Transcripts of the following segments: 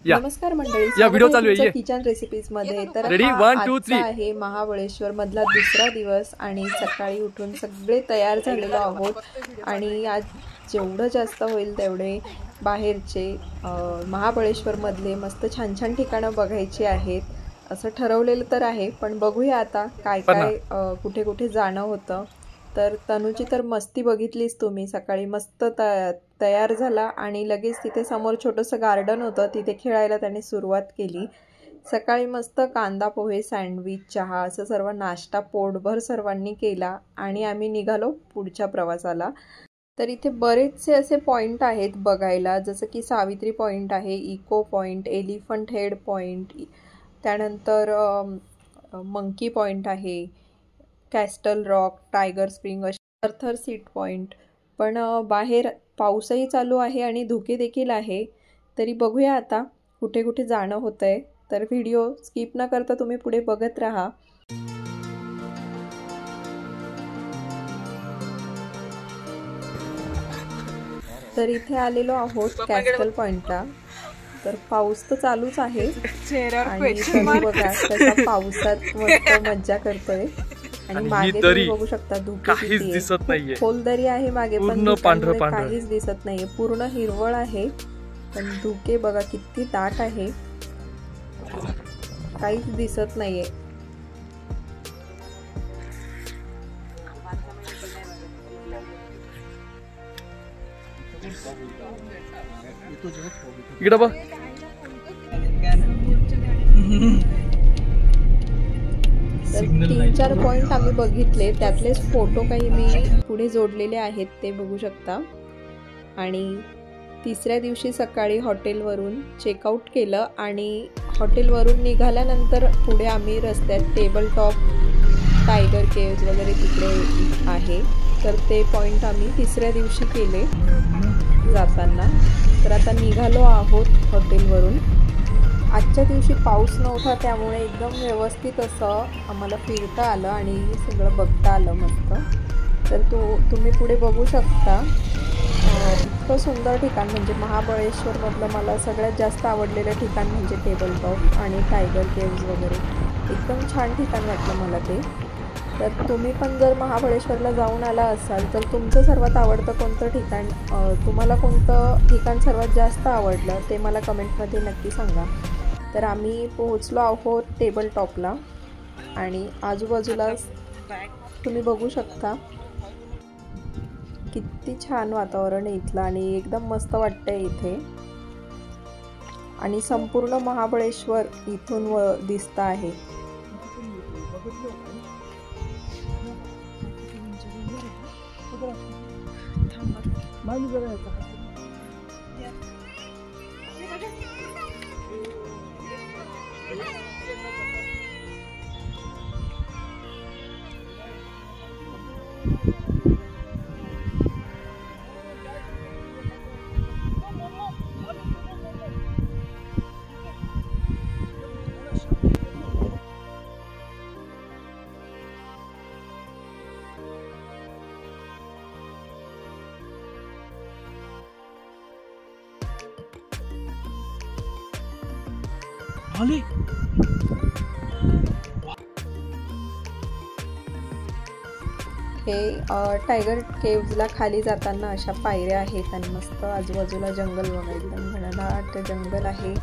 नमस्कार मंडळी, या व्हिडिओ चालू आहे किचन रेसिपीज मध्ये. तर रेडी 1 2 3 आहे महाबळेश्वर मधला दुसरा दिवस आणि सकाळी उठून सगळे तयार झालेलो आहोत आणि आज जेवढं जास्त होईल तेवढे बाहेरचे महाबळेश्वर मधले मस्त छान छान ठिकाणं बघायची आहेत असं ठरवलेलं तर आहे. पण बघूया आता काय काय कुठे कुठे जाणं होतं. तर तनुची तर मस्ती बघितलीच तुम्ही. सकाळी मस्त तयार झाला आणि लगेच तिथे समोर छोटंसं गार्डन होतं, तिथे खेळायला त्याने सुरुवात केली. सकाळी मस्त कांदा पोहे, सँडविच, चहा असं सर्व नाश्ता पोटभर सर्वांनी केला आणि आम्ही निघालो पुढच्या प्रवासाला. तर इथे बरेचसे असे पॉईंट आहेत बघायला, जसं की सावित्री पॉईंट आहे, echo point, elephant head point, त्यानंतर मंकी पॉईंट आहे, castle rock, tiger spring, Arthur seat point. पण बाहेर पाऊसही चालू आहे आणि धुके देखील आहे. तरी बघूया आता कुठे कुठे जाणं होतं आहे. तर व्हिडिओ स्किप न करता तुम्ही पुढे बघत राहा. तर इथे आलेलो आहोत कॅस्टल पॉईंटला. तर पाऊस तर चालूच आहे आणि बघा कसा पावसात मस्त मज्जा करतोय. आणि मागे तुम्ही बघू शकता धुके दिसत नाहीये, खोल दरी आहे मागे पण पांढरं काहीच दिसत नाहीये, पूर्ण हिरवळ आहे. पण धुके बघा किती दाट आहे, काहीच दिसत नाहीये. इकडे बघ. तर 3-4 पॉईंट आम्ही बघितले, त्यातलेच फोटो काही मी पुढे जोडलेले आहेत ते बघू शकता. आणि तिसऱ्या दिवशी सकाळी हॉटेलवरून चेकआउट केलं आणि हॉटेलवरून निघाल्यानंतर पुढे आम्ही रस्त्यात टेबल टॉप, टायगर केव्ज वगैरे तिकडे आहे. तर ते पॉईंट आम्ही तिसऱ्या दिवशी केले जाताना. तर आता निघालो आहोत हॉटेलवरून. आजच्या दिवशी पाऊस नव्हता त्यामुळे एकदम व्यवस्थित असं आम्हाला फिरता आलं आणि सगळं बघता आलं मस्त. तर तुम्ही पुढे बघू शकता. इतकं सुंदर ठिकाण म्हणजे महाबळेश्वरमधलं मला सगळ्यात जास्त आवडलेलं ठिकाण म्हणजे टेबल टॉप आणि टायगर केव्ज वगैरे. एकदम छान ठिकाण वाटलं मला ते. तर तुम्ही पण जर महाबळेश्वरला जाऊन आला असाल तर तुमचं सर्वात आवडतं कोणतं ठिकाण, तुम्हाला कोणतं ठिकाण सर्वात जास्त आवडलं ते मला कमेंटमध्ये नक्की सांगा. तर आम्ही पोहोचलो आहोत टेबल टॉपला आणि आजूबाजूला तुम्ही बघू शकता किती छान वातावरण आहे इथलं आणि एकदम मस्त वाटतंय इथे. आणि संपूर्ण महाबळेश्वर इथून दिसतं आहे. हे टायगर केव्जला खाली जाताना अशा पायऱ्या आहेत आणि मस्त आजूबाजूला जंगल बघा, एकदम घनदाट जंगल आहे.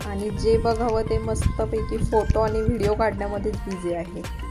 आणि जे बघावं ते मस्तपैकी फोटो आणि व्हिडिओ काढण्यामध्येच बिझी आहे.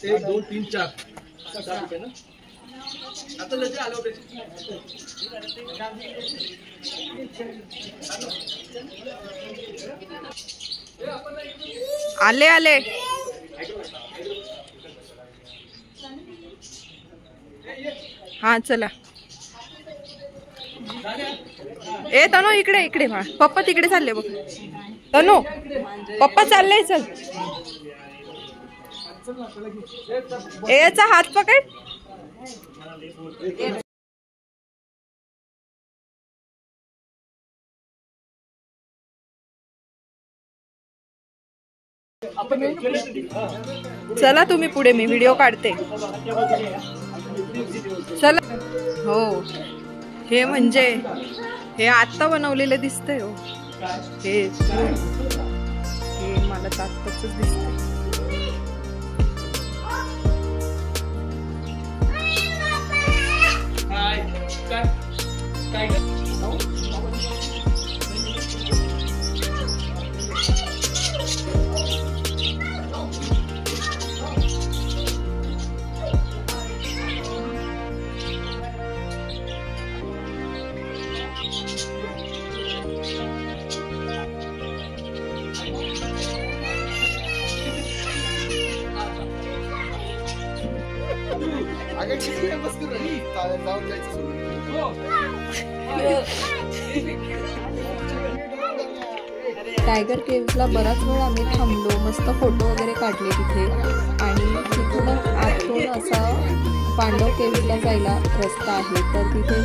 एक 2 3 4 रुपये ना. आता जसे आलो आले आले. हा चला. ए तनु इकडे इकडे बाळा. पप्पा तिकडे चालले बघ. तनु पप्पा चालले. चल याचा हात पकड. चला तुम्ही पुढे, मी व्हिडिओ काढते. चला. हो हे म्हणजे हे आता बनवलेलं दिसतंय. हो हे मला आत्ताच दिसतंय. टायगर केव्हला बराच वेळ आम्ही थांबलो. मस्त फोटो वगैरे काढले तिथे. आणि तिथून आतून असा पांडव केव्हला जायला रस्ता आहे. तर तिथे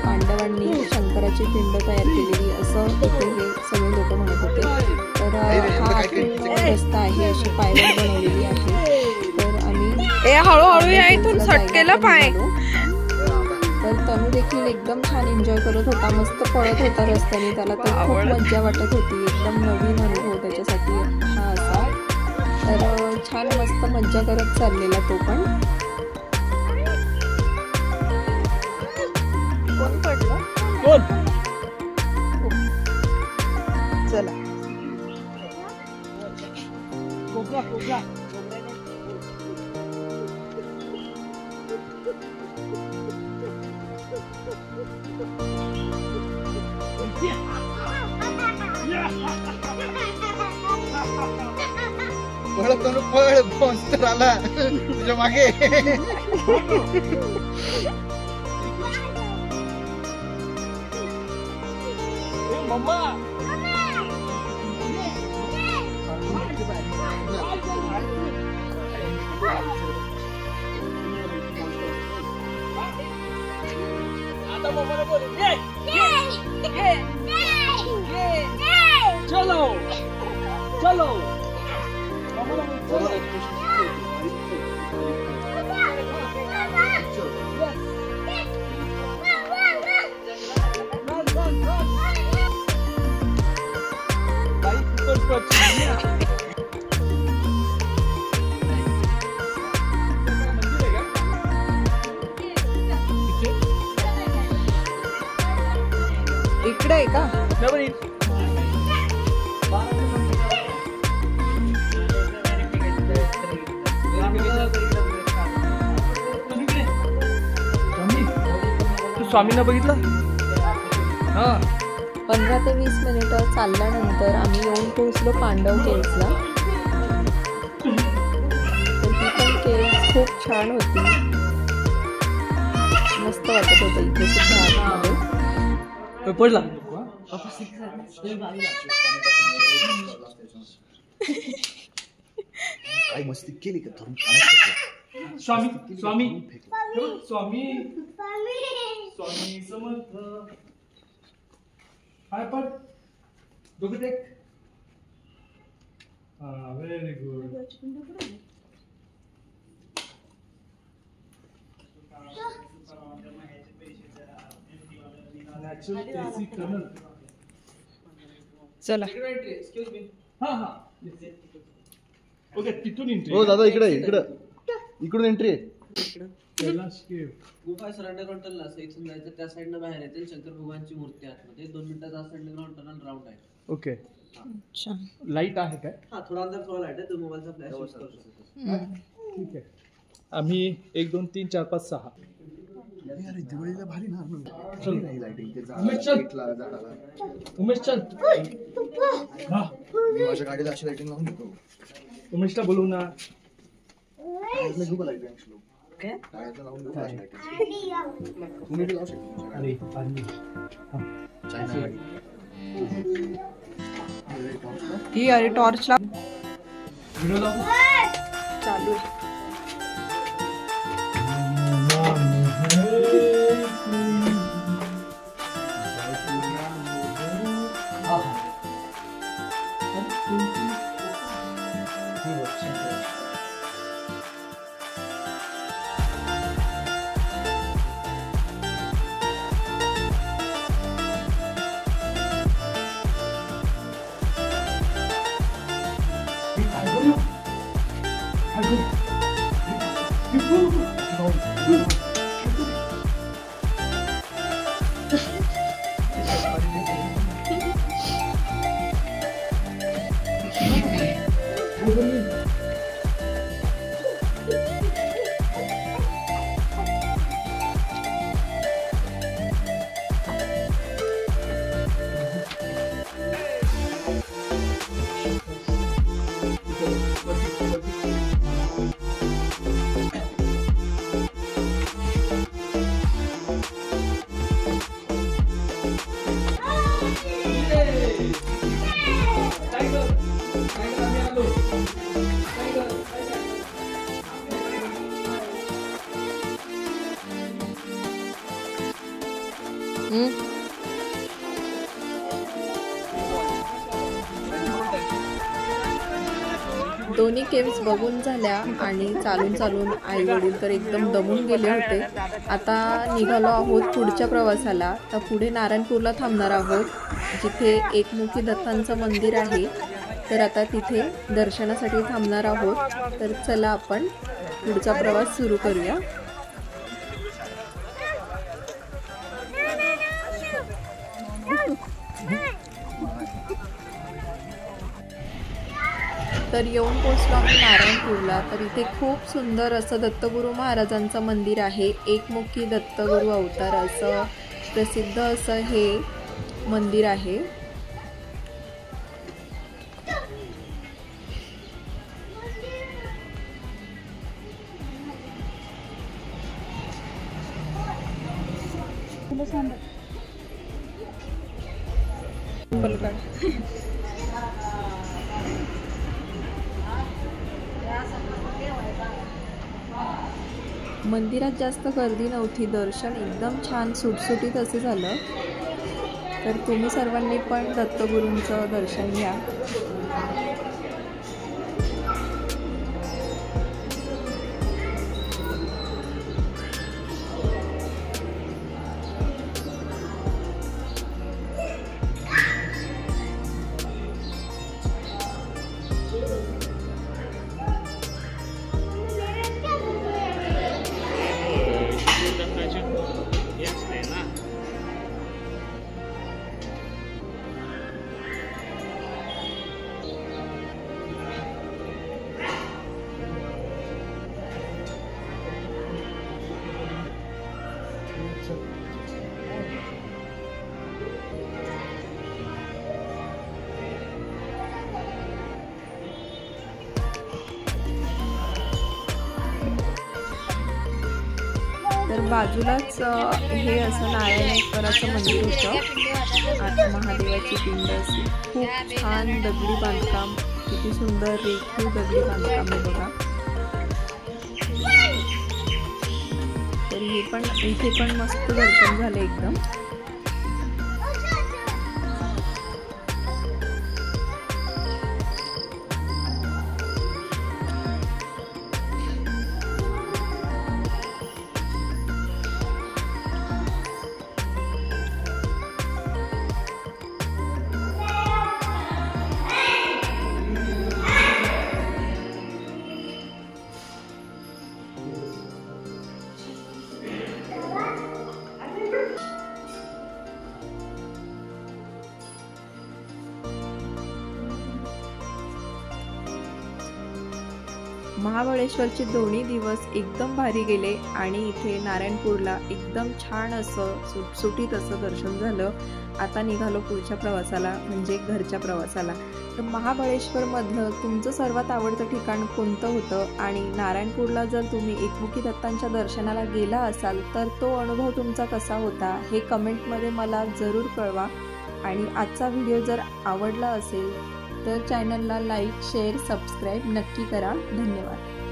पांडवांनी शंकराची पिंड तयार केलेली असं तिथे हे सगळे लोक म्हणत होते. तर हा आतून रस्ता आहे. अशी पायवाट बनवलेली आहे. तर आम्ही हळूहळू या इथून सटकेला पाय. तर तनु देखील एकदम छान एन्जॉय करत होता. मस्त पळत होता रस्त्याने. त्याला तर खूप मज्जा वाटत होती. एकदम नवीन अनुभव त्याच्यासाठी हा असा. तर छान मस्त मज्जा करत चाललेला तो पण. कोण पडलं? कोण? चला पळ मॉन्स्टर आला तुझ्या मागे. मम्मा आता मम्माला बोल. चलो चलो. इकडे आहे का? स्वामींना बघितलं. 15 ते 20 मिनिटं चालल्यानंतर आम्ही येऊन पोहोचलो पांडव केव्हला. तर ती पण केव्ह खूप छान होती. मस्त वाटत होतं इथे सुद्धा. पडला काय मस्ती केली का धरून. स्वामी स्वामी स्वामी स्वामी समर्थ. हाय पड डोकं टेक. हा व्हेरी गुड. चला. ओके तिथून एंट्री. हो दादा इकडे इकडून एंट्री आहे. गुफा सर अंडरग्राउंड टनल असं इथून जायचं. त्या साईडनं बाहेर येते शंकर भगवानची मूर्ती आतमध्ये. 2 मिनिटाचा असं अंडरग्राउंड टनल राऊंड आहे. ओके. अच्छा. लाईट आहे काय? हा थोडा अंदर थोडा लाईट आहे. तो मोबाईलचा फ्लॅश यूज करू शकतो. ठीक आहे. आम्ही 1 2 3 4 5 6. अरे दिवाळीला भारी ना. चल लाईटिंग ते उमेश चल. झाडाला उमेश चल. मी माझ्या गाडीला अशी लाइटिंग लावून देतो. उमेशला बोलू ना. गाडीला घेऊ का लाइटिंग श्लोक? काय? गाडीला लावून देऊ का अशी लाइटिंग? तुम्ही बी लावू शकता. अरे पाणी. चायना गाडी. ही अरे टॉर्चला व्हिडिओ लावू. चालू आहे. दोन्ही केव्स बघून झाल्या आणि चालून आई वडील तर एकदम दमून गेले होते. आता निघालो आहोत पुढच्या प्रवासाला. तर पुढे नारायणपूरला थांबणार आहोत, जिथे एकमुखी दत्तांचं मंदिर आहे. तर आता तिथे दर्शनासाठी थांबणार आहोत. तर चला आपण पुढचा प्रवास सुरू करूया. तर येऊन पोचलो आम्ही नारायणपूरला. तर इथे खूप सुंदर असं दत्तगुरू महाराजांचं मंदिर आहे. एकमुखी दत्तगुरू अवतार असं प्रसिद्ध असं हे मंदिर आहे. मंदिरात जास्त गर्दी नव्हती. दर्शन एकदम छान सुटसुटीत असं झालं. तर तुम्ही सर्वांनी पण दत्तगुरूंचं दर्शन घ्या. तर बाजूलाच हे असं नारायणेश्वराचं मंदिर होतं. आणि महादेवाची पिंड अशी खूप छान दगडी बांधकाम, किती सुंदर रेखीव दगडी बांधकाम आहे बघा. तर हे पण इथे पण मस्त दर्शन झालं एकदम. महाबळेश्वरचे दोन्ही दिवस एकदम भारी गेले आणि इथे नारायणपूरला एकदम छान असं सुटसुटीत असं दर्शन झालं. आता निघालो पुढच्या प्रवासाला म्हणजे घरच्या प्रवासाला. तर महाबळेश्वरमधलं तुमचं सर्वात आवडतं ठिकाण कोणतं होतं आणि नारायणपूरला जर तुम्ही एकमुखी दत्तांच्या दर्शनाला गेला असाल तर तो अनुभव तुमचा कसा होता हे कमेंटमध्ये मला जरूर कळवा. आणि आजचा व्हिडिओ जर आवडला असेल तर चॅनलला लाईक, शेअर, सबस्क्राईब नक्की करा. धन्यवाद.